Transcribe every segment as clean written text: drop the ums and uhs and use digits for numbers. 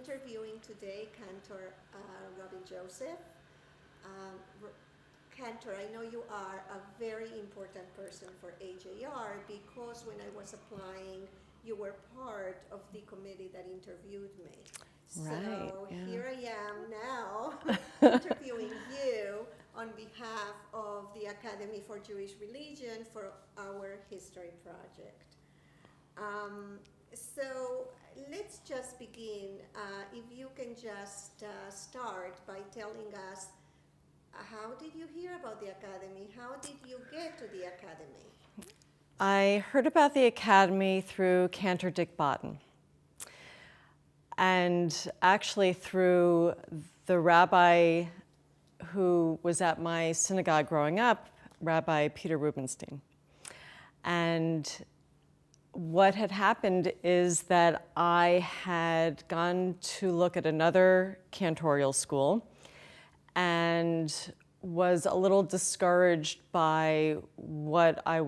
interviewing today Cantor Robin Joseph. Cantor, I know you are a very important person for AJR because when I was applying, you were part of the committee that interviewed me. Right, So yeah. here I am now interviewing you on behalf of the Academy for Jewish Religion for our history project. So let's just begin. If you can just start by telling us how did you hear about the Academy? How did you get to the Academy? I heard about the Academy through Cantor and actually through the rabbi who was at my synagogue growing up, Rabbi Peter Rubenstein. And what had happened is that I had gone to look at another cantorial school and was a little discouraged by what I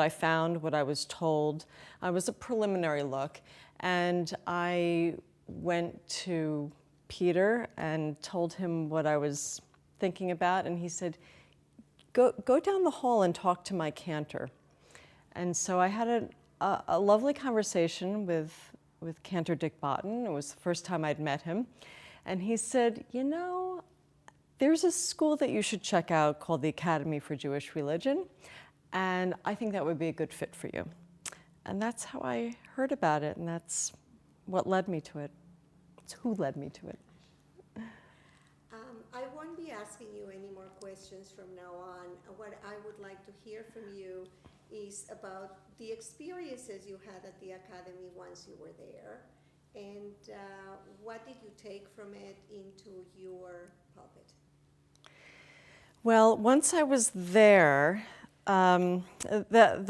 found, what I was told. It was a preliminary look, and I went to Peter and told him what I was thinking about, and he said, go down the hall and talk to my cantor. And so I had a lovely conversation with Cantor Dick Botten. It was the first time I'd met him. And he said, you know, there's a school that you should check out called the Academy for Jewish Religion, and I think that would be a good fit for you. And that's how I heard about it, and that's what led me to it. It's who led me to it. I won't be asking you any more questions from now on. What I would like to hear from you is about the experiences you had at the Academy once you were there, and what did you take from it into your pulpit? Well, once I was there, the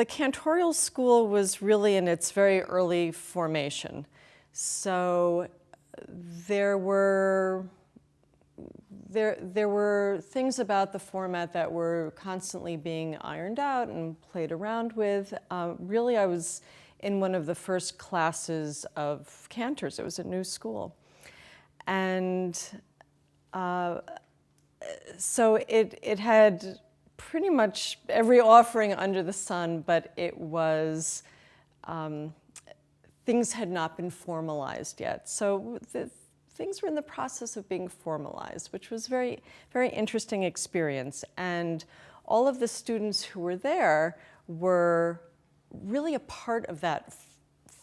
cantorial school was really in its very early formation. So there were things about the format that were constantly being ironed out and played around with. Really, I was in one of the first classes of Cantor's. It was a new school. And so it had pretty much every offering under the sun, but it was, things had not been formalized yet. So things were in the process of being formalized, which was very, very interesting experience. And all of the students who were there were really a part of that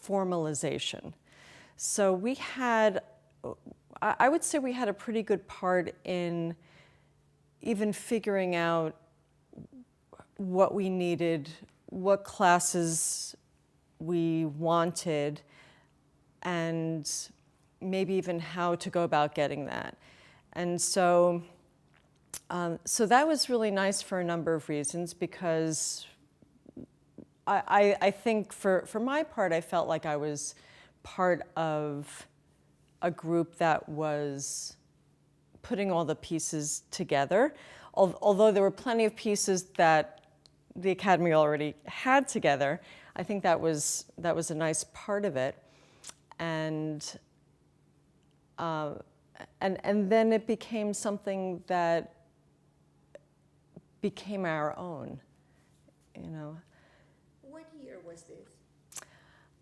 formalization. So we had, I would say we had a pretty good part in even figuring out what we needed, what classes we wanted, and maybe even how to go about getting that. And so, so that was really nice for a number of reasons, because I think for my part, I felt like I was part of a group that was putting all the pieces together. Although there were plenty of pieces that the Academy already had together, I think that was a nice part of it. And then it became something that became our own, you know. What year was this?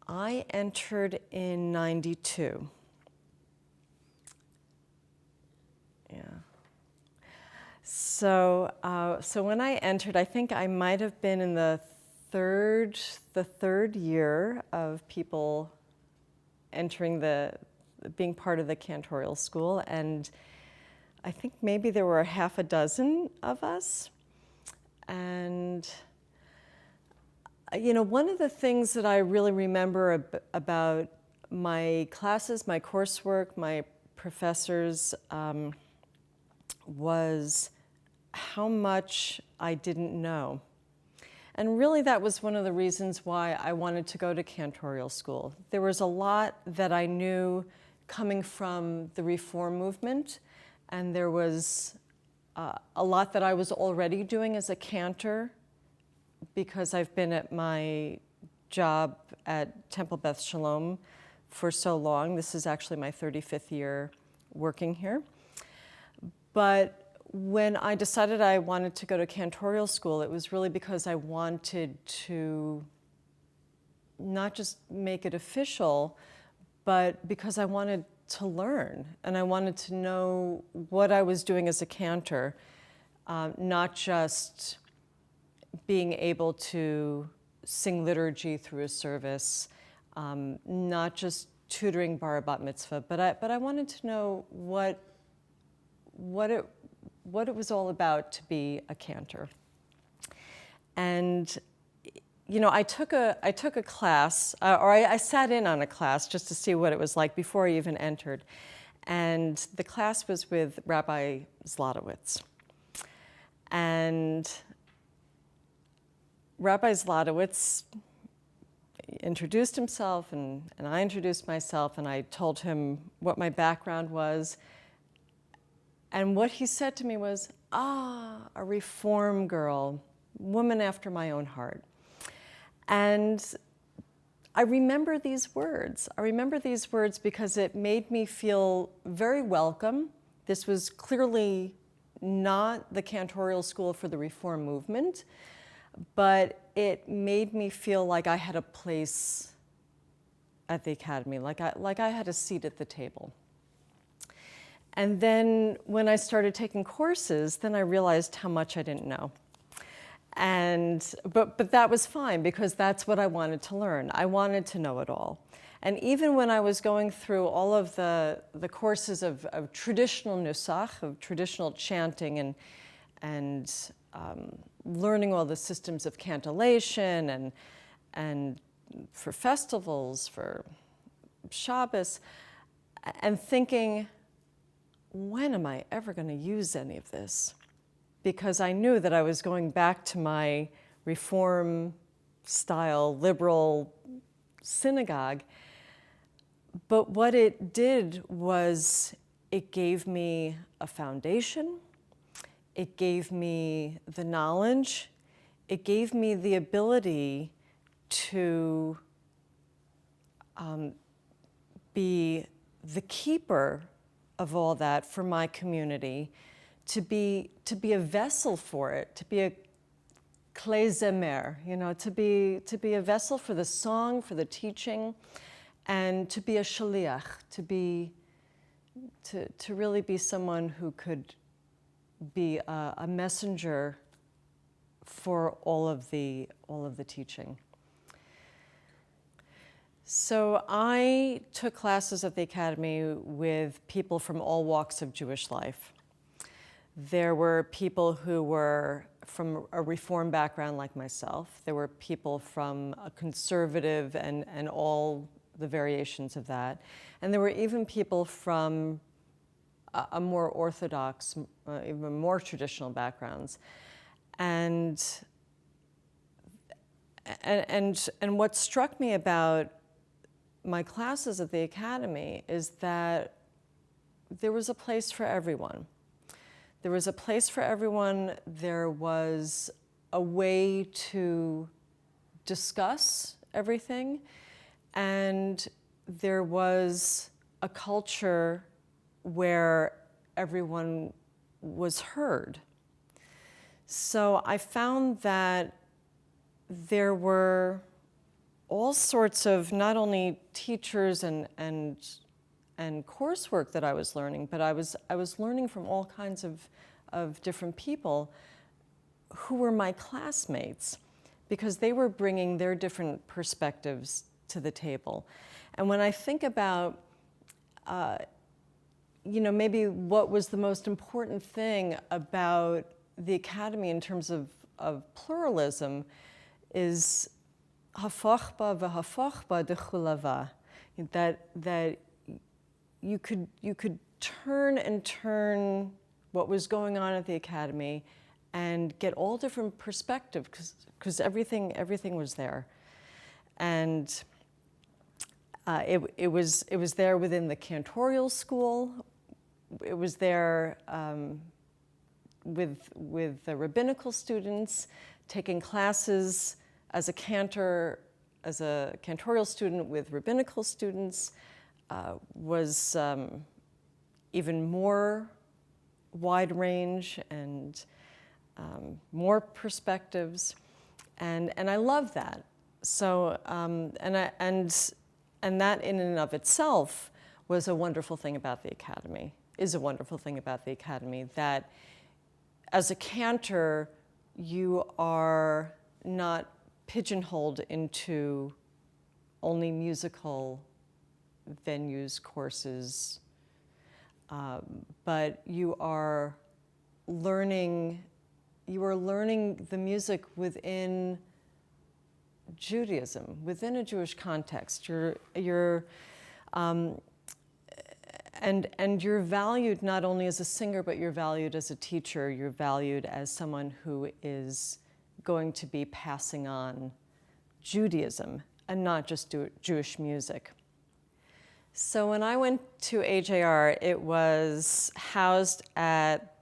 I entered in '92. Yeah. So when I entered, I think I might have been in the third year of people entering being part of the cantorial school, and I think maybe there were half a dozen of us. And you know, one of the things that I really remember about my classes, my coursework, my professors, was how much I didn't know. And really that was one of the reasons why I wanted to go to cantorial school. There was a lot that I knew coming from the Reform movement, and there was a lot that I was already doing as a cantor, because I've been at my job at Temple Beth Shalom for so long. This is actually my 35th year working here. But when I decided I wanted to go to cantorial school, it was really because I wanted to not just make it official, but because I wanted to learn, and I wanted to know what I was doing as a cantor, not just being able to sing liturgy through a service, not just tutoring bar bat mitzvah, but I wanted to know what it was all about to be a cantor. And you know, I took a class, or I sat in on a class just to see what it was like before I even entered. And the class was with Rabbi Zlotowitz. And Rabbi Zlotowitz introduced himself, and I introduced myself, and I told him what my background was. And what he said to me was, a Reform girl, woman after my own heart. And I remember these words. I remember these words because it made me feel very welcome. This was clearly not the cantorial school for the Reform movement, but it made me feel like I had a place at the academy, like I had a seat at the table. And then when I started taking courses, then I realized how much I didn't know. But that was fine, because that's what I wanted to learn. I wanted to know it all. And even when I was going through all of the courses of traditional nusach, of traditional chanting, and learning all the systems of cantillation, and for festivals, for Shabbos, and thinking, when am I ever going to use any of this? Because I knew that I was going back to my Reform-style liberal synagogue. But what it did was it gave me a foundation, it gave me the knowledge, it gave me the ability to be the keeper of all that for my community, to be a vessel for it, to be a klei zemer, you know, to be a vessel for the song, for the teaching, and to be a shaliach, to really be someone who could be a messenger for all of the teaching. So I took classes at the academy with people from all walks of Jewish life. There were people who were from a Reform background like myself. There were people from a conservative and all the variations of that. And there were even people from a more orthodox, even more traditional backgrounds. And what struck me about my classes at the academy is that there was a place for everyone. There was a place for everyone. There was a way to discuss everything. And there was a culture where everyone was heard. So I found that there were all sorts of not only teachers and coursework that I was learning, but I was learning from all kinds of different people who were my classmates, because they were bringing their different perspectives to the table. And when I think about, maybe what was the most important thing about the academy in terms of pluralism is hafochba v'hafochba dechulava, that you could turn and turn what was going on at the academy and get all different perspectives, because everything was there. And it was there within the cantorial school. It was there with the rabbinical students, taking classes as a cantor cantorial student with rabbinical students was even more wide range and more perspectives, and I love that. So and that in and of itself was a wonderful thing about the Academy. Is a wonderful thing about the Academy, that as a cantor you are not pigeonholed into only musical venues, courses, but you are learning the music within Judaism, within a Jewish context. And you're valued not only as a singer, but you're valued as a teacher. You're valued as someone who is going to be passing on Judaism and not just Jewish music. So when I went to AJR, it was housed at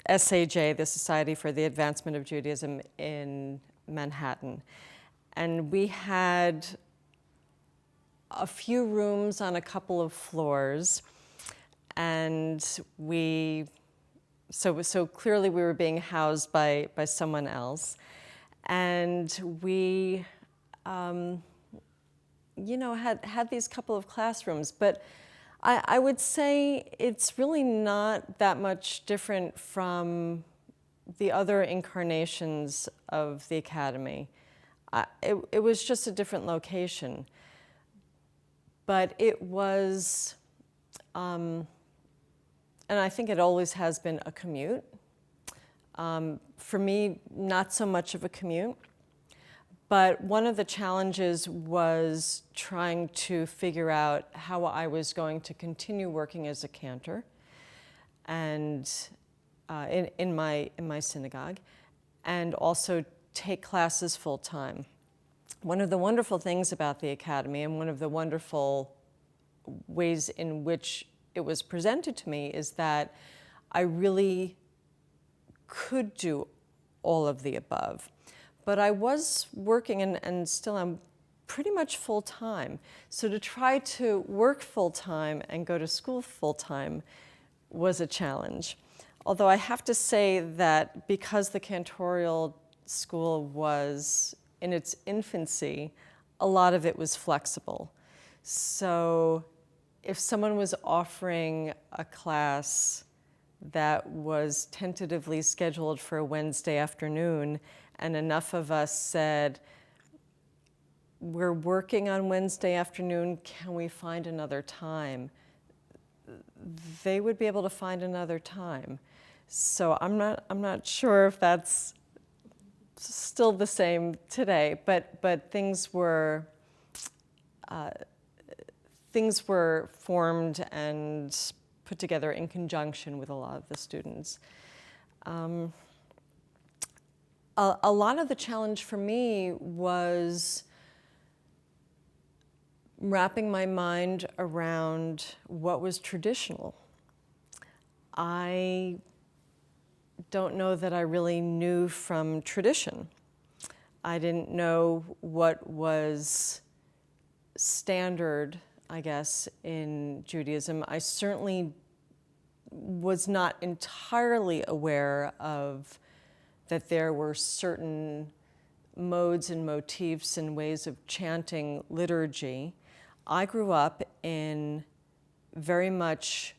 SAJ, the Society for the Advancement of Judaism in Manhattan. And we had a few rooms on a couple of floors, and so clearly we were being housed by someone else, and we had these couple of classrooms. But I would say it's really not that much different from the other incarnations of the Academy. It was just a different location. But it was, and I think it always has been, a commute. For me, not so much of a commute. But one of the challenges was trying to figure out how I was going to continue working as a cantor and in my synagogue, and also take classes full time. One of the wonderful things about the Academy, and one of the wonderful ways in which it was presented to me, is that I really could do all of the above. But I was working, and still am, pretty much full-time. So to try to work full-time and go to school full-time was a challenge. Although I have to say that because the cantorial school was in its infancy, a lot of it was flexible. So if someone was offering a class that was tentatively scheduled for a Wednesday afternoon, and enough of us said, we're working on Wednesday afternoon, can we find another time? They would be able to find another time. So I'm not sure if that's still the same today, but things were formed and put together in conjunction with a lot of the students. A lot of the challenge for me was wrapping my mind around what was traditional. I don't know that I really knew from tradition. I didn't know what was standard, I guess, in Judaism. I certainly was not entirely aware of that there were certain modes and motifs and ways of chanting liturgy. I grew up in very much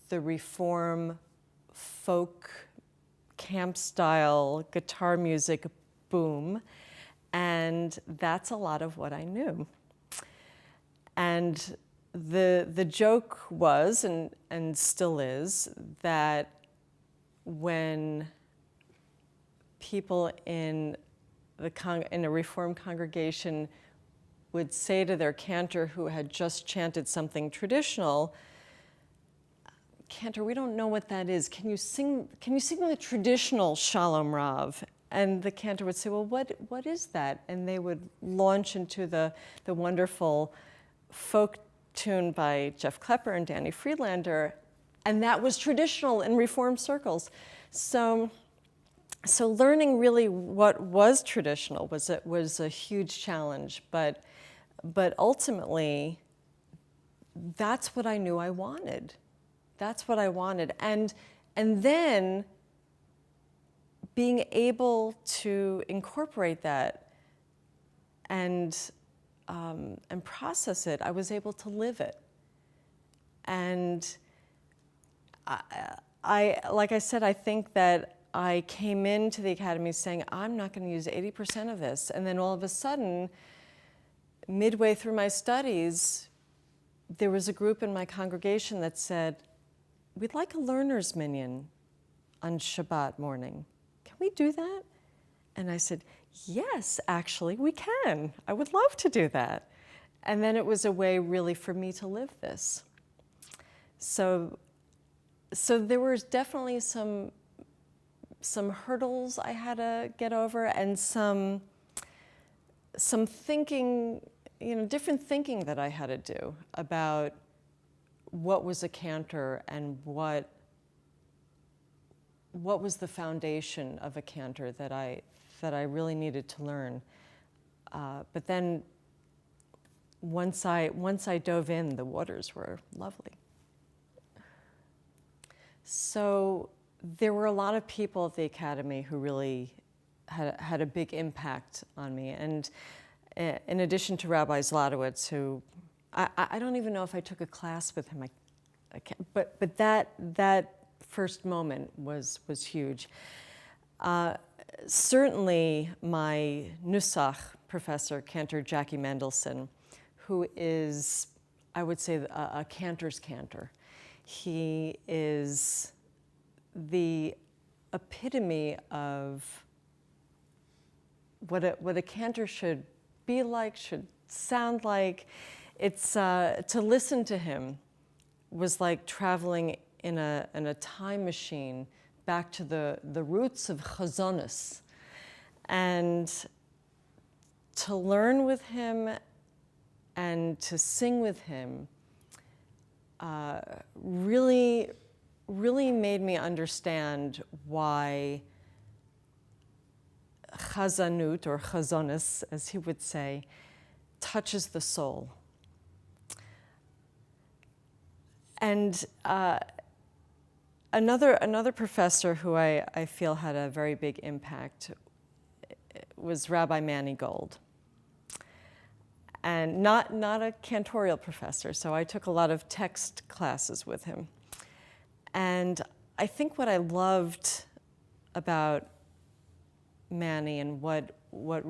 the Reform folk camp-style guitar music boom, and that's a lot of what I knew. And the joke was, and still is, that when people in a Reform congregation would say to their cantor who had just chanted something traditional, "Cantor, we don't know what that is. Can you sing the traditional Shalom Rav?" And the cantor would say, "Well, what is that?" And they would launch into the wonderful folk tune by Jeff Klepper and Danny Friedlander, and that was traditional in Reform circles. So So learning really what was traditional was a huge challenge, but ultimately, that's what I knew I wanted. That's what I wanted, and then being able to incorporate that and process it, I was able to live it, and I like I said, I think that I came into the academy saying, I'm not going to use 80% of this. And then all of a sudden, midway through my studies, there was a group in my congregation that said, we'd like a learner's minyan on Shabbat morning. Can we do that? And I said, yes, actually, we can. I would love to do that. And then it was a way really for me to live this. So there was definitely some hurdles I had to get over, and some thinking, different thinking that I had to do about what was a cantor and what was the foundation of a cantor that I really needed to learn. But then once I dove in, the waters were lovely. So there were a lot of people at the academy who really had a big impact on me. And in addition to Rabbi Zlotowitz, who I don't even know if I took a class with him, but that first moment was huge. Certainly my Nusach professor, Cantor Jackie Mendelson, who is, I would say, a cantor's cantor. He is the epitome of what a cantor should be like, should sound like. It's to listen to him was like traveling in a time machine back to the roots of chazonos, and to learn with him and to sing with him really made me understand why chazanut, or chazonos, as he would say, touches the soul. And another professor who I feel had a very big impact was Rabbi Manny Gold. And not a cantorial professor, so I took a lot of text classes with him. And I think what I loved about Manny, and what was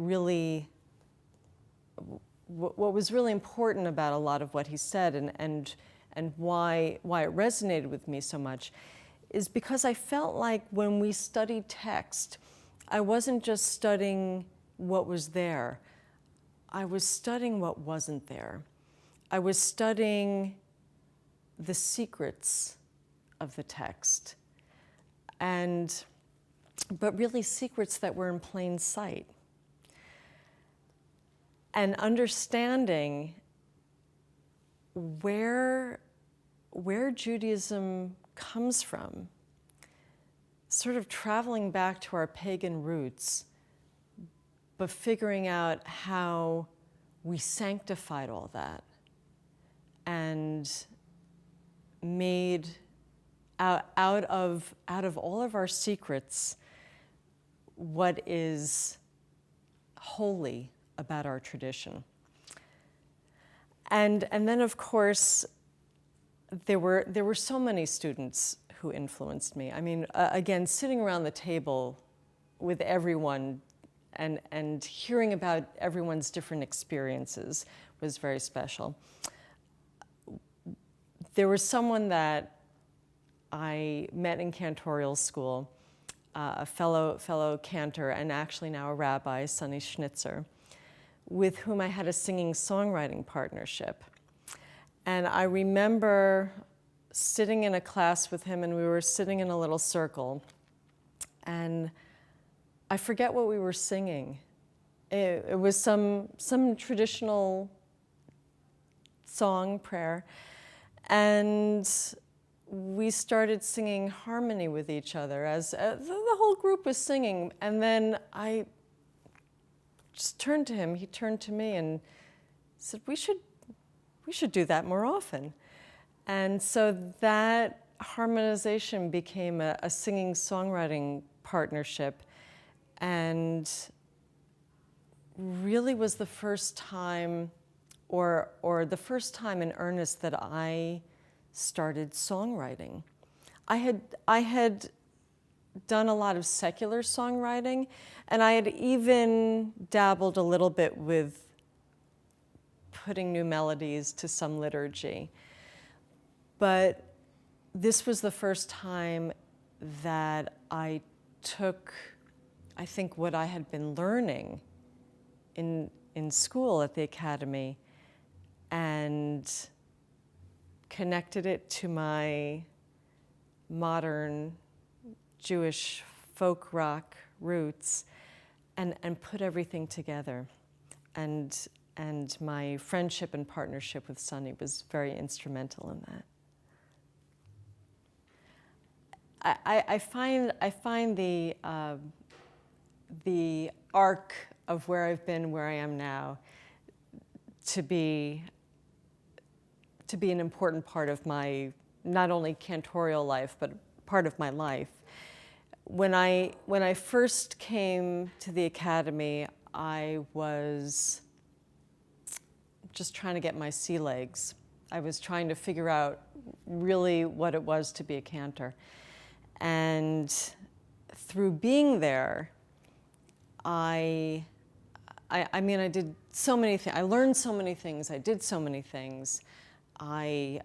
really important about a lot of what he said, and why it resonated with me so much, is because I felt like when we studied text, I wasn't just studying what was there. I was studying what wasn't there. I was studying the secrets of the text, but really secrets that were in plain sight. And understanding where Judaism comes from, sort of traveling back to our pagan roots, but figuring out how we sanctified all that and made out of all of our secrets what is holy about our tradition. And then, of course, there were so many students who influenced me. I mean, again, sitting around the table with everyone and hearing about everyone's different experiences was very special. There was someone that I met in cantorial school, a fellow cantor, and actually now a rabbi, Sonny Schnitzer, with whom I had a singing-songwriting partnership. And I remember sitting in a class with him, and we were sitting in a little circle, and I forget what we were singing. It was some traditional song, prayer, and we started singing harmony with each other as the whole group was singing. And then I just turned to him, he turned to me and said, we should do that more often. And so that harmonization became a singing-songwriting partnership, and really was the first time, or the first time in earnest that I started songwriting. I had done a lot of secular songwriting, and I had even dabbled a little bit with putting new melodies to some liturgy. But this was the first time that I took, I think, what I had been learning in school at the academy and connected it to my modern Jewish folk rock roots and put everything together. And my friendship and partnership with Sonny was very instrumental in that. I find the arc of where I've been, where I am now, to be an important part of my not only cantorial life but part of my life. When I first came to the academy, I was just trying to get my sea legs. I was trying to figure out really what it was to be a cantor. And through being there, I mean, I did so many things. I learned so many things. I did so many things. I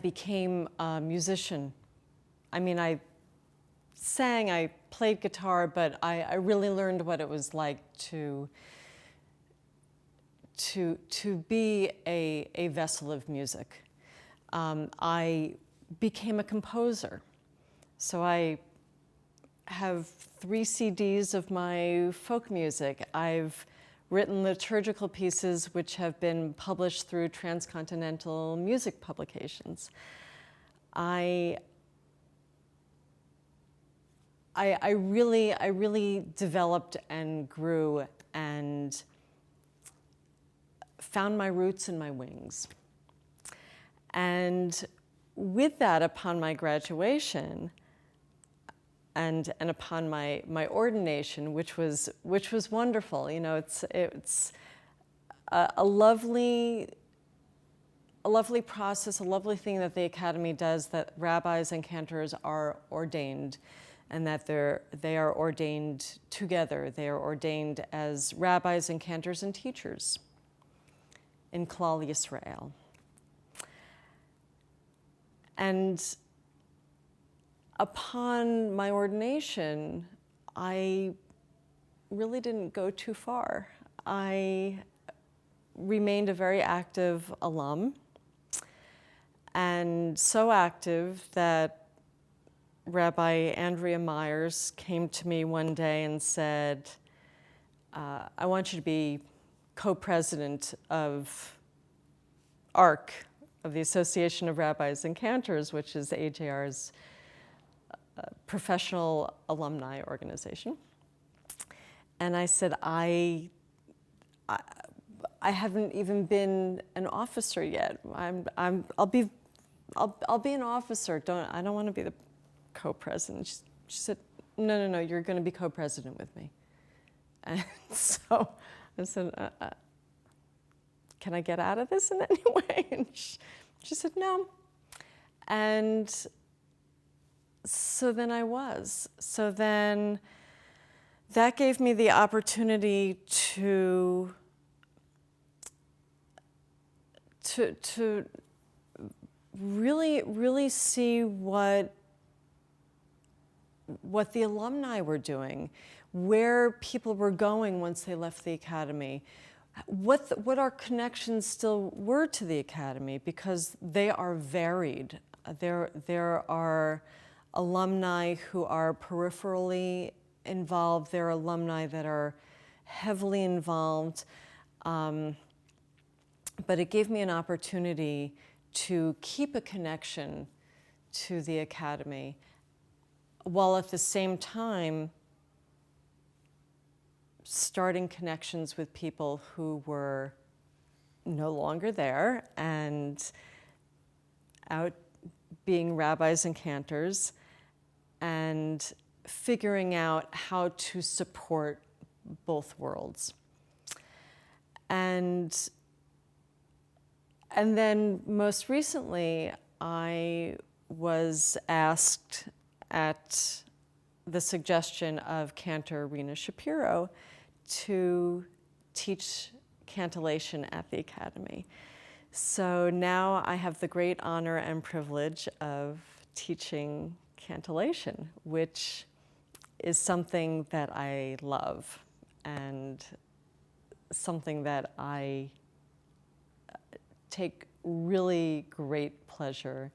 became a musician. I mean, I sang, I played guitar, but I really learned what it was like to be a vessel of music. I became a composer. So I have 3 CDs of my folk music. I've written liturgical pieces which have been published through transcontinental music publications. I really developed and grew and found my roots and my wings. And with that, upon my graduation and upon my ordination, which was wonderful, you know, it's a lovely process, a lovely thing that the academy does, that rabbis and cantors are ordained, and that they are ordained together. They are ordained as rabbis and cantors and teachers in Klal Yisrael. And upon my ordination, I really didn't go too far. I remained a very active alum, and so active that Rabbi Andrea Myers came to me one day and said, I want you to be co-president of ARC, of the Association of Rabbis and Cantors, which is AJR's professional alumni organization. And I said, I haven't even been an officer yet. I'll be an officer. I don't want to be the co-president. She said, no, you're going to be co-president with me. And so I said, can I get out of this in any way? And she said, no. And so then I was. So then that gave me the opportunity to really see what the alumni were doing, where people were going once they left the academy, what our connections still were to the academy, because they are varied. There are alumni who are peripherally involved. There are alumni that are heavily involved. But it gave me an opportunity to keep a connection to the academy, while at the same time starting connections with people who were no longer there and out being rabbis and cantors, and figuring out how to support both worlds. And then most recently, I was asked at the suggestion of Cantor Rena Shapiro to teach cantillation at the Academy. So now I have the great honor and privilege of teaching cantillation, which is something that I love and something that I take really great pleasure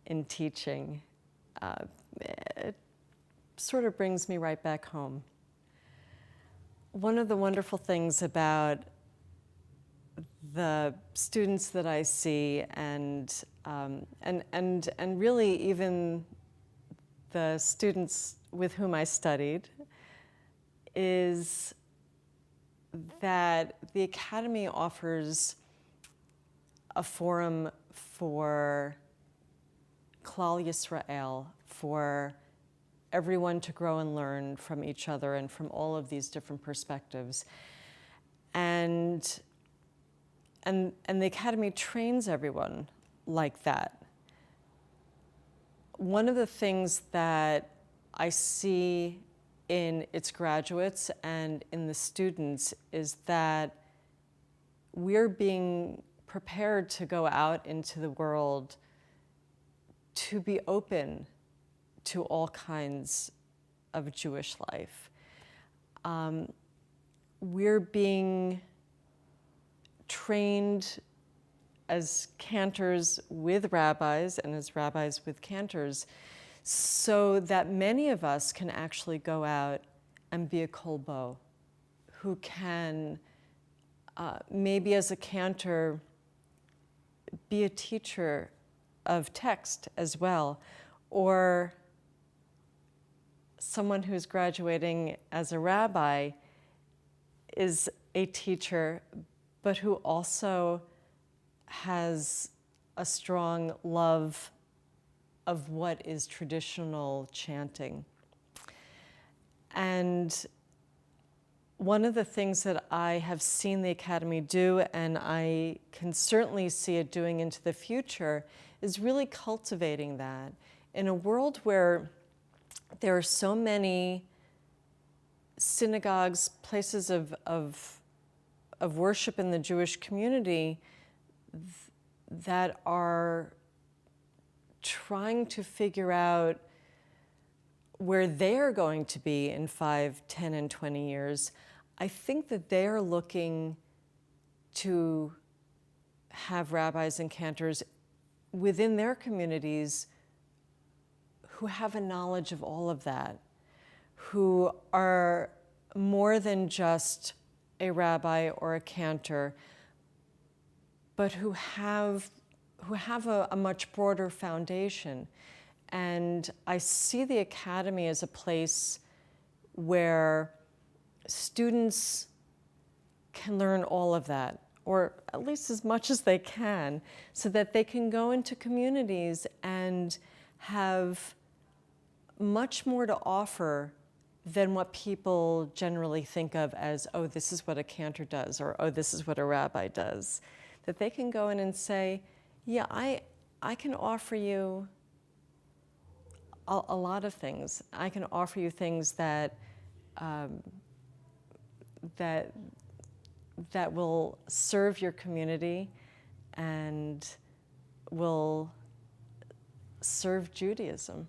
in teaching. It sort of brings me right back home. One of the wonderful things about the students that I see, and really even the students with whom I studied, is that the Academy offers a forum for Klal Yisrael, for everyone to grow and learn from each other and from all of these different perspectives. And the Academy trains everyone like that. One of the things that I see in its graduates and in the students is that we're being prepared to go out into the world to be open to all kinds of Jewish life. We're being trained as cantors with rabbis and as rabbis with cantors, so that many of us can actually go out and be a kolbo, who can maybe as a cantor be a teacher of text as well, or someone who's graduating as a rabbi is a teacher, but who also has a strong love of what is traditional chanting. And one of the things that I have seen the Academy do, and I can certainly see it doing into the future, is really cultivating that. In a world where there are so many synagogues, places of worship in the Jewish community that are trying to figure out where they're going to be in 5, 10, and 20 years, I think that they're looking to have rabbis and cantors within their communities who have a knowledge of all of that, who are more than just a rabbi or a cantor, but who have a much broader foundation. And I see the Academy as a place where students can learn all of that, or at least as much as they can, so that they can go into communities and have much more to offer than what people generally think of as, oh, this is what a cantor does, or oh, this is what a rabbi does. That they can go in and say, yeah, I can offer you a lot of things. I can offer you things that that will serve your community and will serve Judaism.